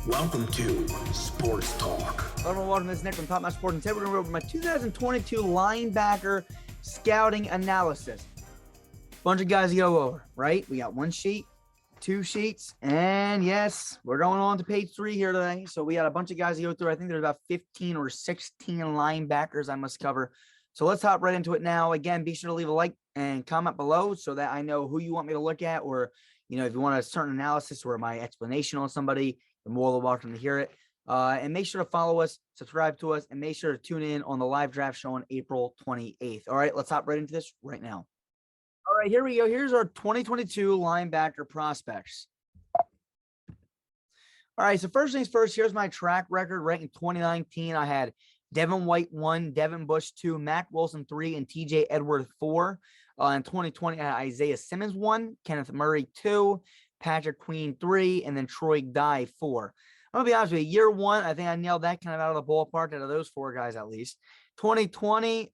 Welcome to Sports Talk. Hello, welcome to this Nick from Top Notch Sports, and today we're going to go over my 2022 linebacker scouting analysis. Bunch of guys to go over, right? We got one sheet, two sheets, and yes, we're going on to page 3 here today. So we got a bunch of guys to go through. I think there's about 15 or 16 linebackers I must cover. So let's hop right into it now. Again, be sure to leave a like and comment below so that I know who you want me to look at, or if you want a certain analysis or my explanation on somebody, you're more than welcome to hear it. And make sure to follow us, subscribe to us, and make sure to tune in on the live draft show on April 28th. All right, let's hop right into this right now. All right, here we go. Here's our 2022 linebacker prospects. All right, so first things first, here's my track record. Right in 2019, I had Devin White 1, Devin Bush 2, Mac Wilson 3, and TJ Edwards 4. In 2020, I had Isaiah Simmons 1, Kenneth Murray 2, Patrick Queen 3, and then Troy Dye 4. I'm going to be honest with you, year 1, I think I nailed that kind of out of the ballpark out of those 4 guys at least. 2020,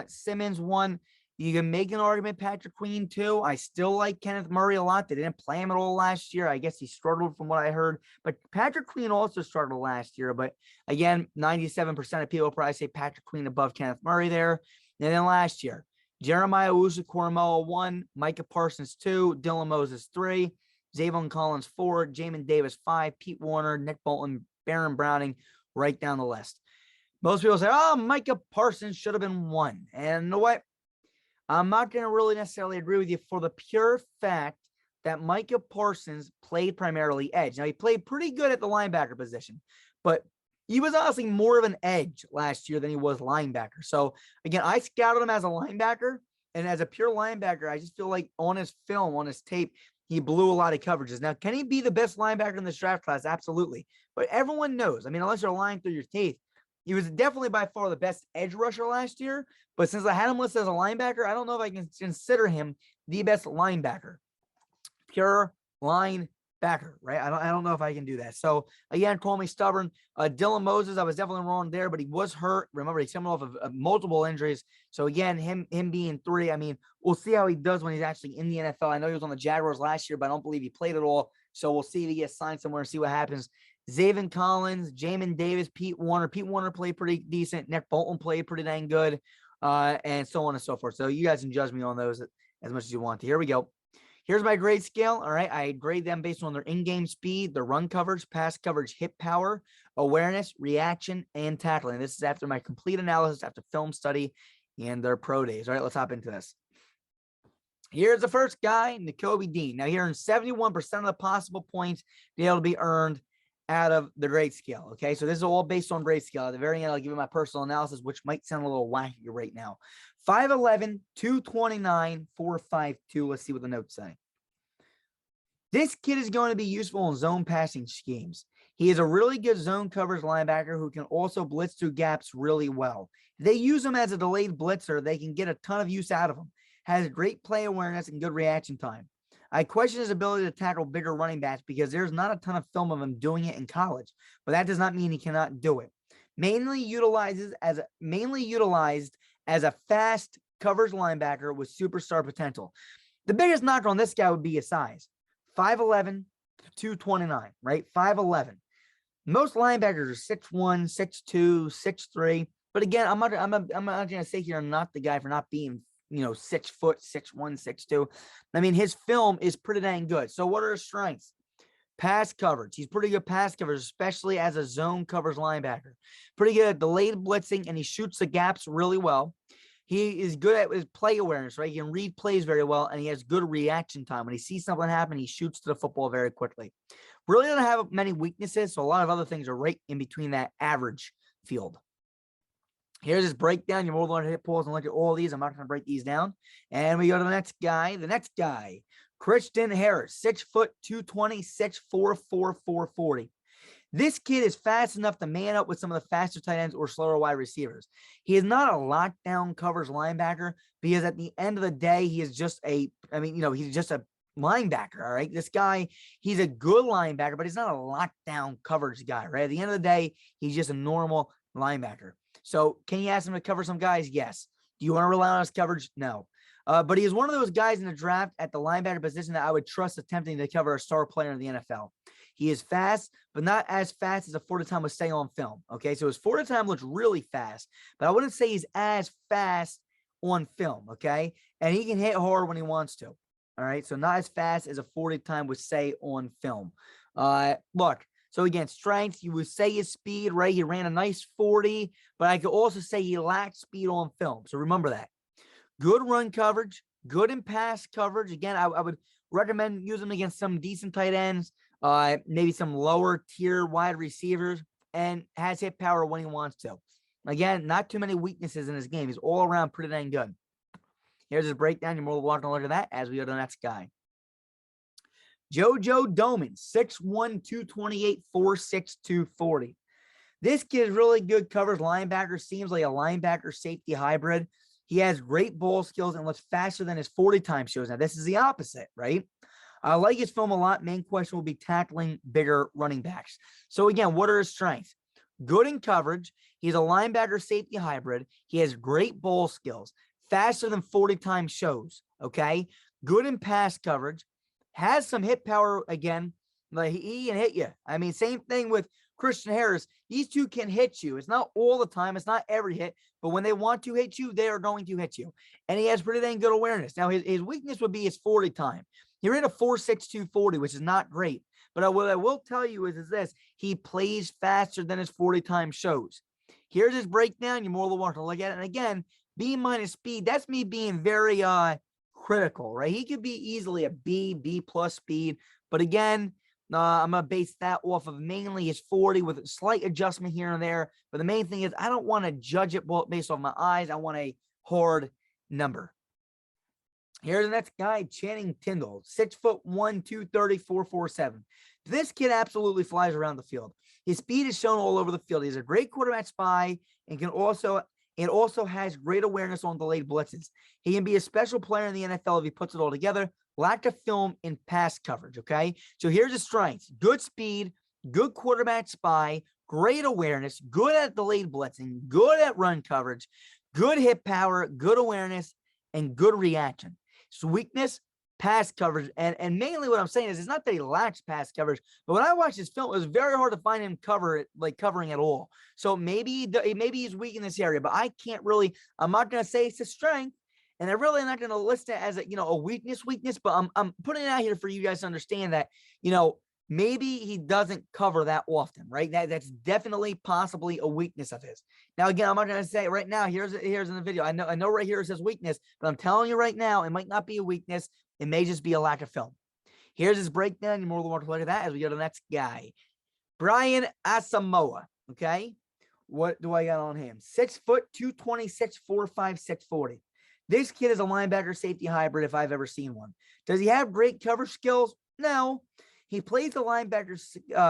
Simmons 1. You can make an argument Patrick Queen 2. I still like Kenneth Murray a lot. They didn't play him at all last year. I guess he struggled from what I heard. But Patrick Queen also struggled last year. But again, 97% of people probably say Patrick Queen above Kenneth Murray there. And then last year, Jeremiah Owusu-Koramoah 1, Micah Parsons 2, Dylan Moses 3, Zavon Collins 4, Jamin Davis 5, Pete Warner, Nick Bolton, Baron Browning, right down the list. Most people say, oh, Micah Parsons should have been 1. And you know what? I'm not going to really necessarily agree with you for the pure fact that Micah Parsons played primarily edge. Now, he played pretty good at the linebacker position, but he was honestly more of an edge last year than he was linebacker. So, again, I scouted him as a linebacker, and as a pure linebacker, I just feel like on his film, on his tape, he blew a lot of coverages. Now, can he be the best linebacker in this draft class? Absolutely. But everyone knows. I mean, unless you're lying through your teeth, he was definitely by far the best edge rusher last year. But since I had him listed as a linebacker, I don't know if I can consider him the best linebacker. Pure linebacker, right? I don't know if I can do that. So, again, call me stubborn. Dylan Moses, I was definitely wrong there, but he was hurt. Remember, he's coming off of multiple injuries. So, again, him being 3, I mean, we'll see how he does when he's actually in the NFL. I know he was on the Jaguars last year, but I don't believe he played at all. So, we'll see if he gets signed somewhere and see what happens. Zavon Collins, Jamin Davis, Pete Warner. Pete Warner played pretty decent. Nick Bolton played pretty dang good, and so on and so forth. So you guys can judge me on those as much as you want to. Here we go. Here's my grade scale. All right, I grade them based on their in-game speed, their run coverage, pass coverage, hit power, awareness, reaction, and tackling. This is after my complete analysis, after film study, and their pro days. All right, let's hop into this. Here's the first guy, Nakobe Dean. Now, here in 71% of the possible points be able to be earned out of the grade scale. Okay, so this is all based on grade scale. At the very end, I'll give you my personal analysis, which might sound a little wacky right now. 5'11", 229, 4'5", Let's see what the notes say. This kid is going to be useful in zone passing schemes. He is a really good zone coverage linebacker who can also blitz through gaps really well. If they use him as a delayed blitzer, they can get a ton of use out of him. Has great play awareness and good reaction time. I question his ability to tackle bigger running backs because there's not a ton of film of him doing it in college, but that does not mean he cannot do it. Mainly utilized as a fast coverage linebacker with superstar potential. The biggest knock on this guy would be his size. 5'11", 229, right? 5'11". Most linebackers are 6'1", 6'2", 6'3". But again, I'm not going to say here I'm not the guy for not being 6 foot, 6'1", 6'2". I mean, his film is pretty dang good. So what are his strengths? Pass coverage. He's pretty good pass coverage, especially as a zone coverage linebacker. Pretty good at delayed blitzing, and he shoots the gaps really well. He is good at his play awareness, right? He can read plays very well, and he has good reaction time. When he sees something happen, he shoots to the football very quickly. Really doesn't have many weaknesses, so a lot of other things are right in between that average field. Here's his breakdown. You're more than to hit pause and look at all these. I'm not going to break these down. And we go to the next guy. The next guy, Christian Harris, 6 foot, 220, 6'4", 440. This kid is fast enough to man up with some of the faster tight ends or slower wide receivers. He is not a lockdown coverage linebacker because at the end of the day, he is just he's just a linebacker, all right? This guy, he's a good linebacker, but he's not a lockdown coverage guy, right? At the end of the day, he's just a normal linebacker. So can you ask him to cover some guys? Yes. Do you want to rely on his coverage? No. But he is one of those guys in the draft at the linebacker position that I would trust attempting to cover a star player in the NFL. He is fast, but not as fast as a 40-time would say on film. Okay, so his 40-time looks really fast, but I wouldn't say he's as fast on film. Okay, and he can hit hard when he wants to. All right, so not as fast as a 40-time would say on film. Look, so again, strength, you would say his speed, right? He ran a nice 40, but I could also say he lacked speed on film. So remember that. Good run coverage, good in pass coverage. Again, I would recommend using him against some decent tight ends, maybe some lower tier wide receivers, and has hit power when he wants to. Again, not too many weaknesses in his game. He's all around pretty dang good. Here's his breakdown. You're more than welcome to look at that as we go to the next guy. JoJo Domann, 6'1", 228, 4'6", 240. This kid is really good coverage linebacker. Seems like a linebacker safety hybrid. He has great ball skills and looks faster than his 40-time shows. Now, this is the opposite, right? I like his film a lot. Main question will be tackling bigger running backs. So, again, what are his strengths? Good in coverage. He's a linebacker safety hybrid. He has great ball skills. Faster than 40-time shows, okay? Good in pass coverage. Has some hit power again. Like he can hit you. I mean, same thing with Christian Harris. These two can hit you. It's not all the time. It's not every hit. But when they want to hit you, they are going to hit you. And he has pretty dang good awareness. Now, his weakness would be his 40 time. He ran a 4.6 240, which is not great. But what I will tell you is this. He plays faster than his 40 time shows. Here's his breakdown. You're more than welcome to look at it. And again, B minus speed, that's me being very critical, right? He could be easily a B plus speed. But again, I'm going to base that off of mainly his 40 with a slight adjustment here and there. But the main thing is I don't want to judge it based off my eyes. I want a hard number. Here's the next guy, Channing Tindall, 6'1", 230, 447. This kid absolutely flies around the field. His speed is shown all over the field. He's a great quarterback spy and can also has great awareness on delayed blitzes. He can be a special player in the NFL if he puts it all together. Lack of film in pass coverage, okay? So here's his strengths. Good speed, good quarterback spy, great awareness, good at delayed blitzing, good at run coverage, good hit power, good awareness, and good reaction. His weakness, pass coverage. And mainly what I'm saying is it's not that he lacks pass coverage, but when I watched his film, it was very hard to find him covering at all. So maybe he's weak in this area, but I can't really, I'm not going to say it's a strength. And I'm really not going to list it as a weakness, but I'm putting it out here for you guys to understand that, maybe he doesn't cover that often, right? That's definitely possibly a weakness of his. Now, again, I'm not going to say right now, here's in the video. I know right here it says weakness, but I'm telling you right now, it might not be a weakness. It may just be a lack of film. Here's his breakdown. You're more than welcome to look at that as we go to the next guy. Brian Asamoah, okay? What do I got on him? 6', 226, 4'5", 640. This kid is a linebacker safety hybrid if I've ever seen one. Does he have great coverage skills? No. He plays the linebacker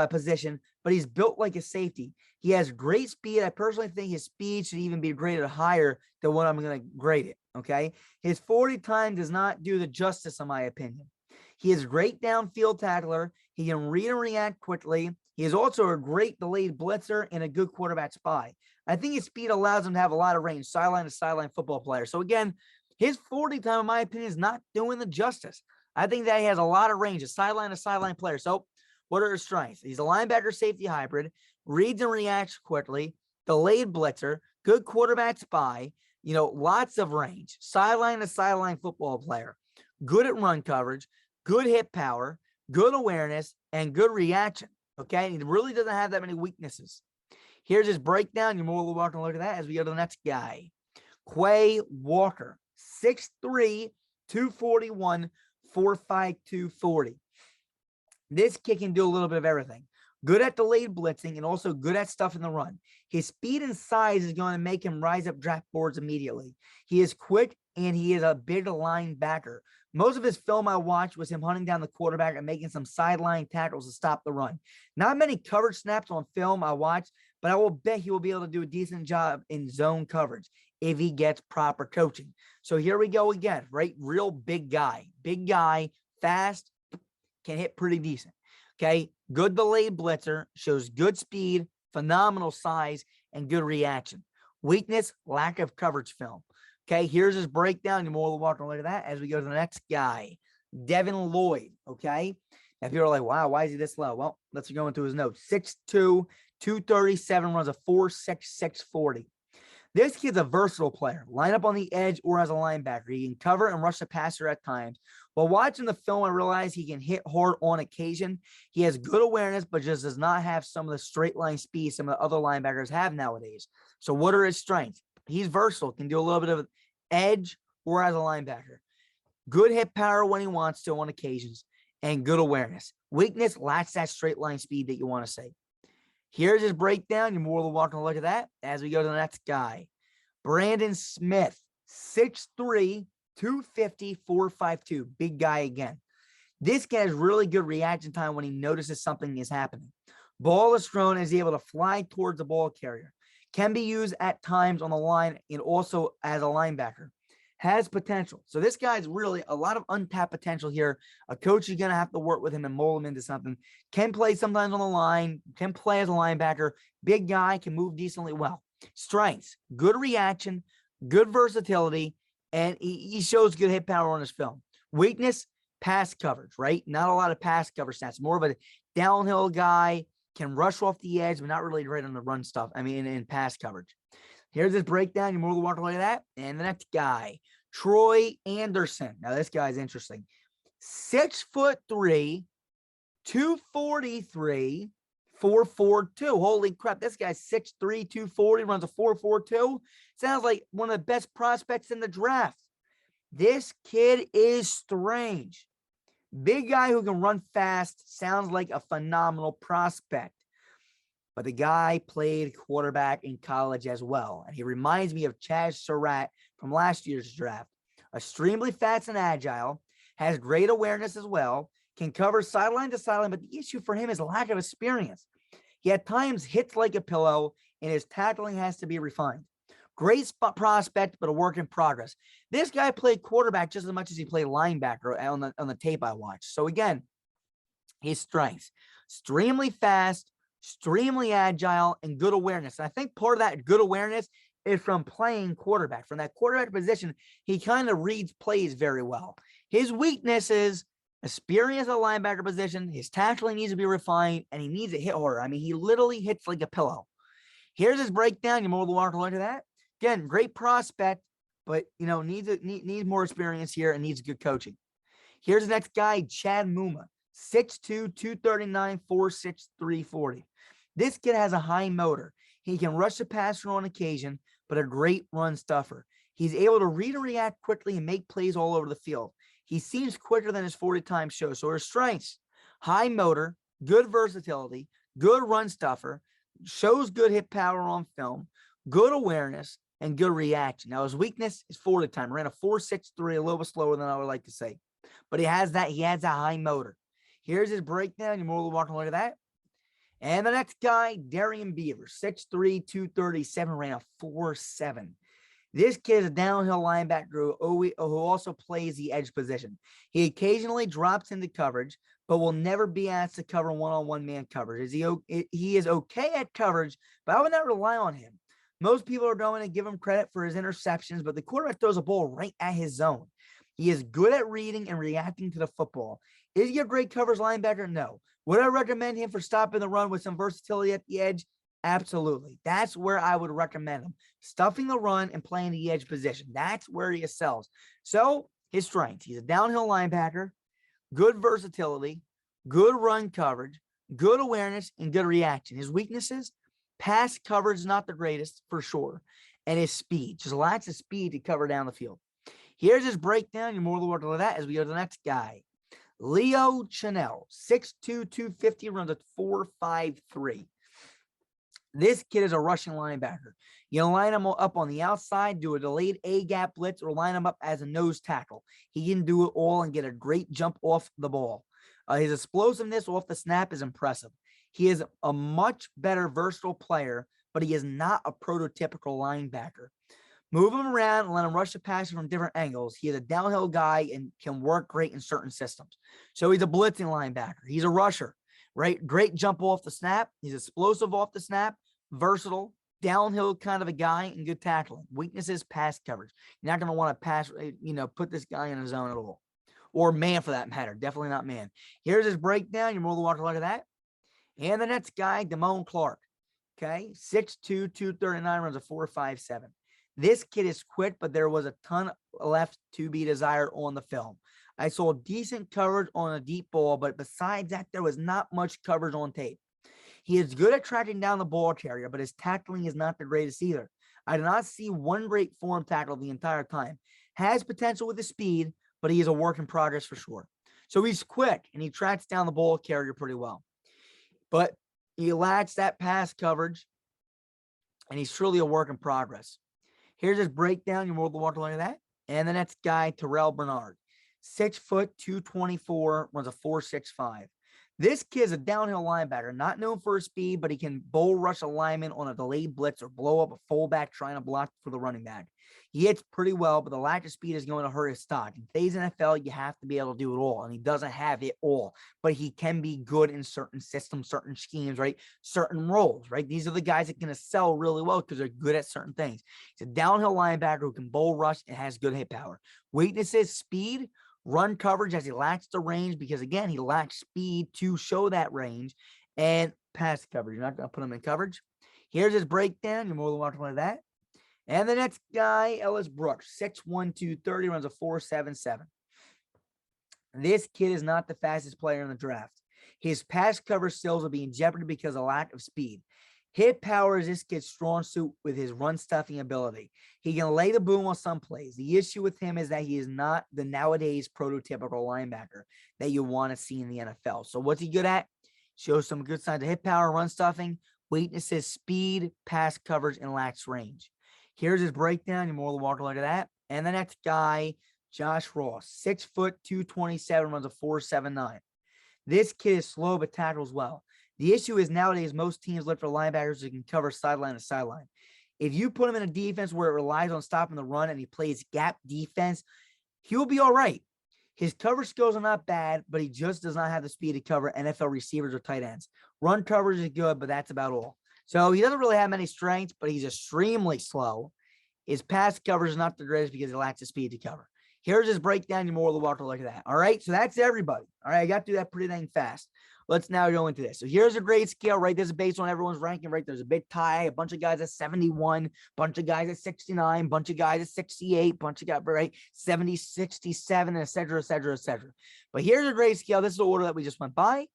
position, but he's built like a safety. He has great speed. I personally think his speed should even be graded higher than what I'm going to grade it, okay? His 40 time does not do the justice, in my opinion. He is a great downfield tackler. He can read and react quickly. He is also a great delayed blitzer and a good quarterback spy. I think his speed allows him to have a lot of range, sideline to sideline football player. So again, his 40 time, in my opinion, is not doing the justice. I think that he has a lot of range, a sideline to sideline player. So what are his strengths? He's a linebacker safety hybrid, reads and reacts quickly, delayed blitzer, good quarterback spy, lots of range, sideline to sideline football player, good at run coverage, good hit power, good awareness, and good reaction. Okay. He really doesn't have that many weaknesses. Here's his breakdown. You're more than welcome to look at that as we go to the next guy. Quay Walker, 6'3", 241, 4'5", 240. This kid can do a little bit of everything. Good at delayed blitzing and also good at stuff in the run. His speed and size is going to make him rise up draft boards immediately. He is quick and he is a big linebacker. Most of his film I watched was him hunting down the quarterback and making some sideline tackles to stop the run. Not many coverage snaps on film I watched, but I will bet he will be able to do a decent job in zone coverage if he gets proper coaching. So here we go again, right? Real big guy, fast, can hit pretty decent. Okay. Good delayed blitzer, shows good speed, phenomenal size, and good reaction. Weakness, lack of coverage film. Okay, here's his breakdown. You're more than welcome to look at that as we go to the next guy, Devin Lloyd. Okay, now if you're like, wow, why is he this low? Well, let's go into his notes. 6'2", 237, runs a 4.66 40. This kid's a versatile player. Line up on the edge or as a linebacker. He can cover and rush the passer at times. While watching the film, I realized he can hit hard on occasion. He has good awareness, but just does not have some of the straight line speed some of the other linebackers have nowadays. So what are his strengths? He's versatile, can do a little bit of edge or as a linebacker. Good hit power when he wants to on occasions, and good awareness. Weakness lacks that straight line speed that you want to see. Here's his breakdown. You're more than welcome to look at that as we go to the next guy. Brandon Smith, 6'3", 250, 452. Big guy again. This guy has really good reaction time when he notices something is happening. Ball is thrown and is able to fly towards the ball carrier. Can be used at times on the line and also as a linebacker. Has potential. So this guy's really a lot of untapped potential here. A coach is going to have to work with him and mold him into something. Can play sometimes on the line, can play as a linebacker. Big guy, can move decently well. Strengths, good reaction, good versatility, and he shows good hit power on his film. Weakness, pass coverage, right? Not a lot of pass cover stats. More of a downhill guy, can rush off the edge, but not really great on the run stuff. I mean, in pass coverage. Here's his breakdown. You're more than welcome to look at that. And the next guy, Troy Anderson. Now, this guy's interesting. 6'3", 243, 442. Holy crap. This guy's 6'3", 240, runs a 442. Sounds like one of the best prospects in the draft. This kid is strange. Big guy who can run fast. Sounds like a phenomenal prospect. But the guy played quarterback in college as well. And he reminds me of Chaz Surratt from last year's draft. Extremely fast and agile, has great awareness as well, can cover sideline to sideline, but the issue for him is lack of experience. He at times hits like a pillow, and his tackling has to be refined. Great spot prospect, but a work in progress. This guy played quarterback just as much as he played linebacker on the tape I watched. So again, his strengths, extremely fast, extremely agile, and good awareness. And I think part of that good awareness is from playing quarterback. From that quarterback position, he kind of reads plays very well. His weakness is experience at the linebacker position. His tackling needs to be refined, and he needs to hit harder. I mean, he literally hits like a pillow. Here's his breakdown. You're more than welcome to look at that. Again, great prospect, but needs more experience here and needs good coaching. Here's the next guy, Chad Muma, 6'2", 239, 463, 40. This kid has a high motor. He can rush the passer on occasion, but a great run stuffer. He's able to read and react quickly and make plays all over the field. He seems quicker than his 40 times show. So his strengths, high motor, good versatility, good run stuffer, shows good hit power on film, good awareness, and good reaction. Now, his weakness is 40 time. Ran a 4.63, a little bit slower than I would like to say. But he has a high motor. Here's his breakdown. You're more than welcome to look at that. And the next guy, Darian Beaver, 6'3", 237, ran a 4.7. This kid is a downhill linebacker who also plays the edge position. He occasionally drops into coverage, but will never be asked to cover one-on-one man coverage. He is okay at coverage, but I would not rely on him. Most people are going to give him credit for his interceptions, but the quarterback throws a ball right at his zone. He is good at reading and reacting to the football. Is he a great coverage linebacker? No. Would I recommend him for stopping the run with some versatility at the edge? Absolutely. That's where I would recommend him. Stuffing the run and playing the edge position. That's where he excels. So his strengths, he's a downhill linebacker, good versatility, good run coverage, good awareness, and good reaction. His weaknesses, pass coverage is not the greatest for sure. And his speed, just lacks of speed to cover down the field. Here's his breakdown. You're more than welcome to that as we go to the next guy. Leo Chanel, 6'2", 250, runs a 4.53. This kid is a rushing linebacker. You line him up on the outside, do a delayed A-gap blitz, or line him up as a nose tackle. He can do it all and get a great jump off the ball. His explosiveness off the snap is impressive. He is a much better versatile player, but he is not a prototypical linebacker. Move him around and let him rush the passer from different angles. He is a downhill guy and can work great in certain systems. So he's a blitzing linebacker. He's a rusher, right? Great jump off the snap. He's explosive off the snap, versatile, downhill kind of a guy and good tackling. Weaknesses, pass coverage. You're not going to want to pass, put this guy in a zone at all. Or man for that matter. Definitely not man. Here's his breakdown. You're more than welcome to look at that. And the next guy, Damone Clark. Okay. 6'2", 239, runs a 4.57. This kid is quick, but there was a ton left to be desired on the film. I saw decent coverage on a deep ball, but besides that, there was not much coverage on tape. He is good at tracking down the ball carrier, but his tackling is not the greatest either. I did not see one great form tackle the entire time. Has potential with the speed, but he is a work in progress for sure. So he's quick, and he tracks down the ball carrier pretty well. But he lacks that pass coverage, and he's truly a work in progress. Here's his breakdown. You're more than welcome to look at that. And the next guy, Terrell Bernard. 6 foot, 224, runs a 4.65. This kid's a downhill linebacker, not known for his speed, but he can bull rush a lineman on a delayed blitz or blow up a fullback trying to block for the running back. He hits pretty well, but the lack of speed is going to hurt his stock. In today's NFL, you have to be able to do it all, and he doesn't have it all, but he can be good in certain systems, certain schemes, right? Certain roles, right? These are the guys that can excel really well because they're good at certain things. He's a downhill linebacker who can bull rush and has good hit power. Weaknesses, speed, run coverage as he lacks the range because, again, he lacks speed to show that range, and pass coverage. You're not going to put him in coverage. Here's his breakdown. You're more than welcome to that. And the next guy, Ellis Brooks, 6'1", 230, runs a 4.77. This kid is not the fastest player in the draft. His pass cover skills will be in jeopardy because of lack of speed. Hit power is this kid's strong suit with his run stuffing ability. He can lay the boom on some plays. The issue with him is that he is not the nowadays prototypical linebacker that you want to see in the NFL. So what's he good at? Shows some good signs of hit power, run stuffing, weaknesses, speed, pass coverage, and lacks range. Here's his breakdown. You're more than welcome to look at that. And the next guy, Josh Ross, 6 foot, 227, runs a 4.79. This kid is slow but tackles well. The issue is nowadays most teams look for linebackers who can cover sideline to sideline. If you put him in a defense where it relies on stopping the run and he plays gap defense, he will be all right. His cover skills are not bad, but he just does not have the speed to cover NFL receivers or tight ends. Run coverage is good, but that's about all. So he doesn't really have many strengths, but he's extremely slow. His pass coverage is not the greatest because he lacks the speed to cover. Here's his breakdown. You're more than welcome to look at that. All right, so that's everybody. All right, I got to do that pretty dang fast. Let's now go into this. So here's a grade scale, right? This is based on everyone's ranking, right? There's a big tie, a bunch of guys at 71, bunch of guys at 69, bunch of guys at 68, bunch of guys, right? 70, 67, et cetera, et cetera, et cetera. But here's a grade scale. This is the order that we just went by.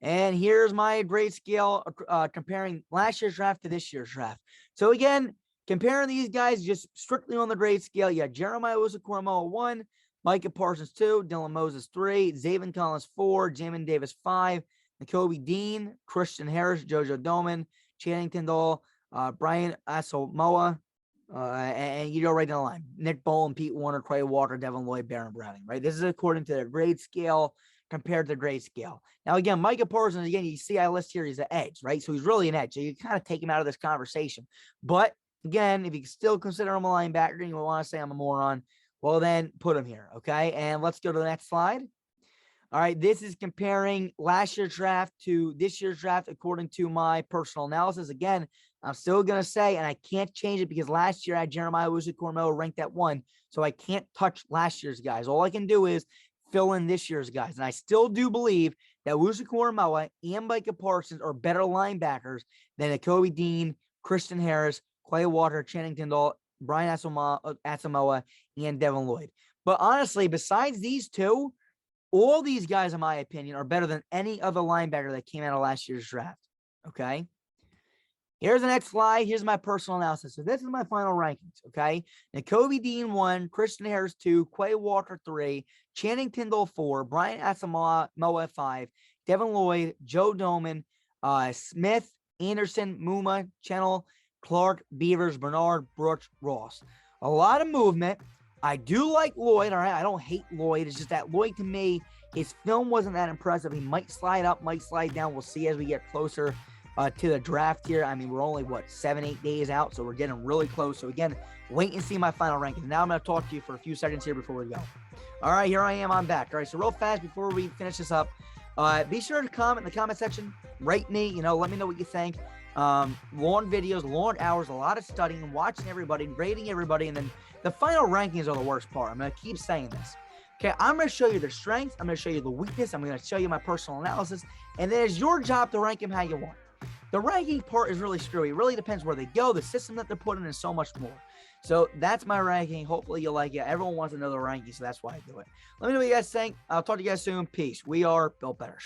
And here's my grade scale comparing last year's draft to this year's draft. So again, comparing these guys just strictly on the grade scale, you got Jeremiah Owusu-Koramoah 1, Micah Parsons 2, Dylan Moses 3, Zaven Collins 4, Jamin Davis 5, Nakobe Dean, Christian Harris, Jojo Doman, Channing Tindall, Brian Asamoah, and you go right down the line. Nick Bowen, Pete Warner, Quay Walker, Devin Lloyd, Baron Browning, right? This is according to their grade scale compared to the grade scale. Now, again, Micah Parsons, again, you see I list here, he's an edge, right? So he's really an edge. So you kind of take him out of this conversation. But again, if you still consider him a linebacker and you want to say I'm a moron, well, then put him here, okay? And let's go to the next slide. All right, this is comparing last year's draft to this year's draft according to my personal analysis. Again, I'm still going to say, and I can't change it because last year I had Jeremiah Owusu-Koramoah ranked at 1, so I can't touch last year's guys. All I can do is fill in this year's guys. And I still do believe that Owusu-Koramoah and Micah Parsons are better linebackers than Nakobe Dean, Christian Harris, Quay Walker, Channing Tindall, Brian Asamoah, and Devin Lloyd. But honestly, besides these two, all these guys, in my opinion, are better than any other linebacker that came out of last year's draft. Okay? Here's the next slide. Here's my personal analysis. So this is my final rankings, okay? Nakobe Dean 1, Christian Harris 2, Quay Walker 3, Channing Tindall 4, Brian Asamoah 5, Devin Lloyd, Joe Doman, Smith, Anderson, Muma, Channel, Clark, Beavers, Bernard, Brooks, Ross. A lot of movement. I do like Lloyd, all right? I don't hate Lloyd. It's just that Lloyd, to me, his film wasn't that impressive. He might slide up, might slide down. We'll see as we get closer to the draft here. I mean, we're only, 7-8 days out, so we're getting really close. So, again, wait and see my final rankings. Now I'm going to talk to you for a few seconds here before we go. All right, here I am. I'm back. All right, so real fast before we finish this up, be sure to comment in the comment section. Rate me, let me know what you think. long videos, long hours, a lot of studying, watching everybody, rating everybody, and then the final rankings are the worst part. I'm going to keep saying this. Okay, I'm going to show you the strengths. I'm going to show you the weakness. I'm going to show you my personal analysis. And then it's your job to rank them how you want. The ranking part is really screwy. It really depends where they go, the system that they're put in, and so much more. So that's my ranking. Hopefully you like it. Everyone wants to know the ranking, so that's why I do it. Let me know what you guys think. I'll talk to you guys soon. Peace. We are Built Better.